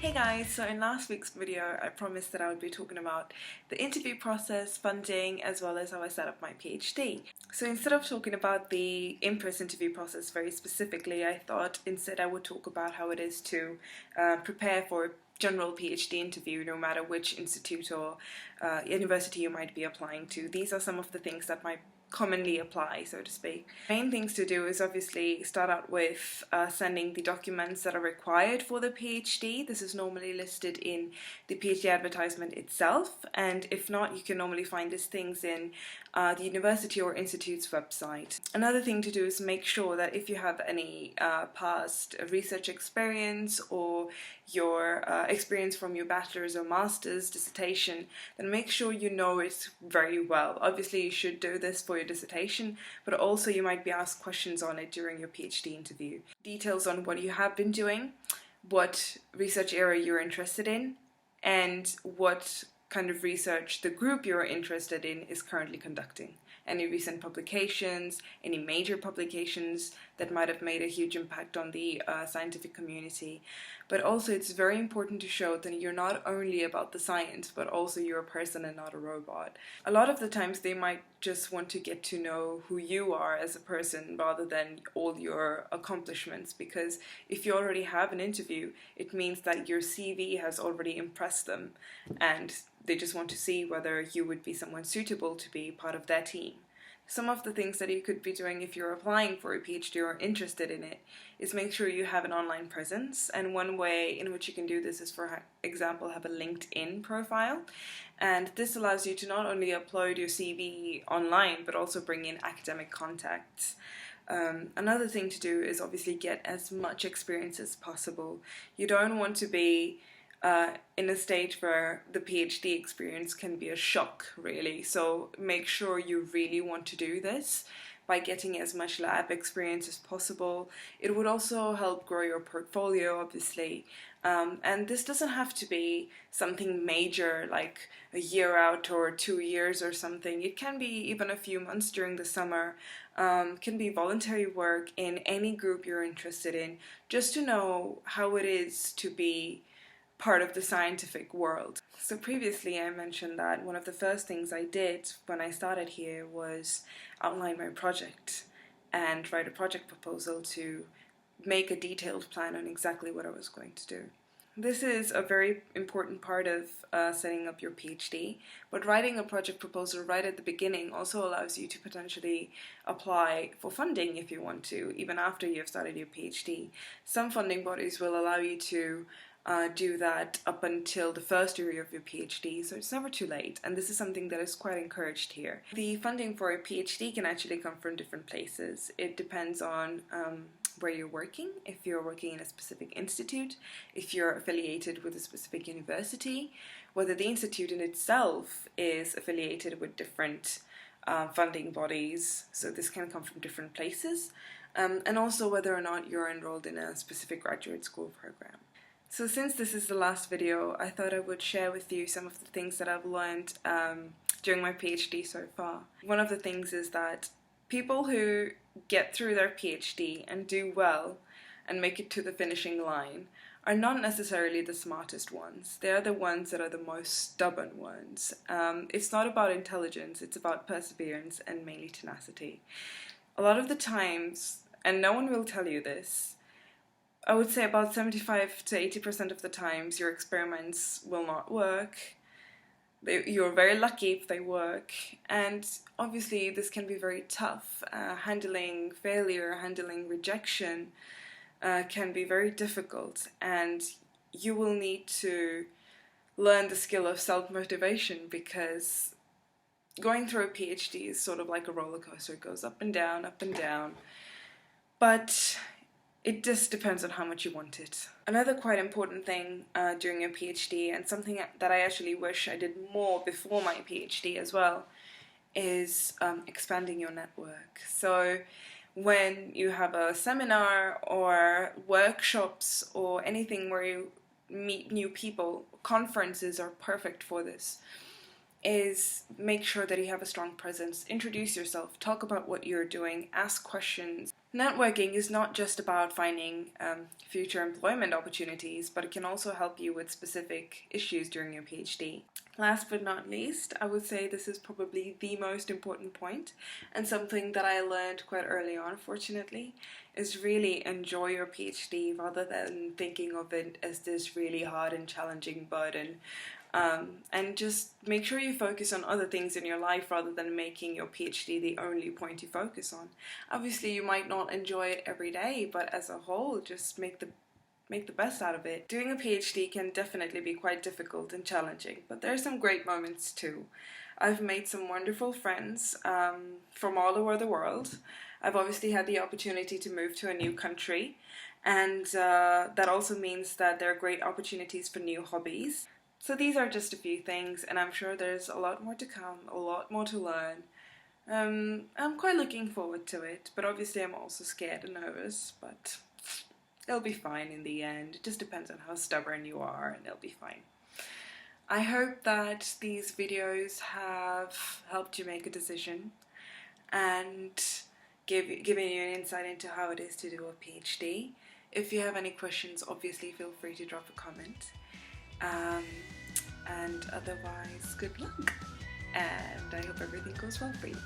Hey guys, so in last week's video I promised that I would be talking about the interview process, funding, as well as how I set up my PhD. So instead of talking about the in-person interview process very specifically, I thought instead I would talk about how it is to prepare for a general PhD interview no matter which institute or university you might be applying to. These are some of the things that might commonly apply, so to speak. Main things to do is obviously start out with sending the documents that are required for the PhD. This is normally listed in the PhD advertisement itself, and if not, you can normally find these things in the university or institute's website. Another thing to do is make sure that if you have any past research experience or your experience from your bachelor's or master's dissertation, then make sure you know it very well. Obviously you should do this for your dissertation, but also you might be asked questions on it during your PhD interview. Details on what you have been doing, what research area you're interested in, and what kind of research the group you're interested in is currently conducting. Any recent publications, any major publications that might have made a huge impact on the scientific community. But also it's very important to show that you're not only about the science, but also you're a person and not a robot. A lot of the times they might just want to get to know who you are as a person rather than all your accomplishments, because if you already have an interview, it means that your CV has already impressed them and they just want to see whether you would be someone suitable to be part of their team. Some of the things that you could be doing if you're applying for a PhD or interested in it is make sure you have an online presence, and one way in which you can do this is, for example, have a LinkedIn profile, and this allows you to not only upload your CV online but also bring in academic contacts. Another thing to do is obviously get as much experience as possible. You don't want to be in a stage where the PhD experience can be a shock, really. So make sure you really want to do this by getting as much lab experience as possible. It would also help grow your portfolio, obviously. And this doesn't have to be something major like a year out or 2 years or something. It can be even a few months during the summer. Can be voluntary work in any group you're interested in, just to know how it is to be part of the scientific world. So previously I mentioned that one of the first things I did when I started here was outline my project and write a project proposal to make a detailed plan on exactly what I was going to do. This is a very important part of setting up your PhD, but writing a project proposal right at the beginning also allows you to potentially apply for funding if you want to, even after you've started your PhD. Some funding bodies will allow you to do that up until the first year of your PhD, so it's never too late, and this is something that is quite encouraged here. The funding for a PhD can actually come from different places. It depends on where you're working, if you're working in a specific institute, if you're affiliated with a specific university, whether the institute in itself is affiliated with different funding bodies, so this can come from different places, and also whether or not you're enrolled in a specific graduate school program. So since this is the last video, I thought I would share with you some of the things that I've learned during my PhD so far. One of the things is that people who get through their PhD and do well and make it to the finishing line are not necessarily the smartest ones. They are the ones that are the most stubborn ones. It's not about intelligence, it's about perseverance and mainly tenacity. A lot of the times, and no one will tell you this, I would say about 75 to 80% of the times your experiments will not work. You're very lucky if they work, and obviously this can be very tough. Handling failure, handling rejection can be very difficult, and you will need to learn the skill of self-motivation, because going through a PhD is sort of like a roller coaster. It goes up and down, but it just depends on how much you want it. Another quite important thing during your PhD, and something that I actually wish I did more before my PhD as well, is expanding your network. So when you have a seminar or workshops or anything where you meet new people, conferences are perfect for this. is make sure that you have a strong presence, introduce yourself, talk about what you're doing, ask questions. Networking is not just about finding future employment opportunities, but it can also help you with specific issues during your PhD. Last but not least, I would say this is probably the most important point, and something that I learned quite early on, fortunately, is really enjoy your PhD rather than thinking of it as this really hard and challenging burden. And just make sure you focus on other things in your life rather than making your PhD the only point you focus on. Obviously, you might not enjoy it every day, but as a whole, just make the best out of it. Doing a PhD can definitely be quite difficult and challenging, but there are some great moments too. I've made some wonderful friends from all over the world. I've obviously had the opportunity to move to a new country, and that also means that there are great opportunities for new hobbies. So these are just a few things, and I'm sure there's a lot more to come, a lot more to learn. I'm quite looking forward to it, but obviously I'm also scared and nervous, but it'll be fine in the end. It just depends on how stubborn you are, and it'll be fine. I hope that these videos have helped you make a decision and giving you an insight into how it is to do a PhD. If you have any questions, obviously feel free to drop a comment. And otherwise, good luck, and I hope everything goes well for you.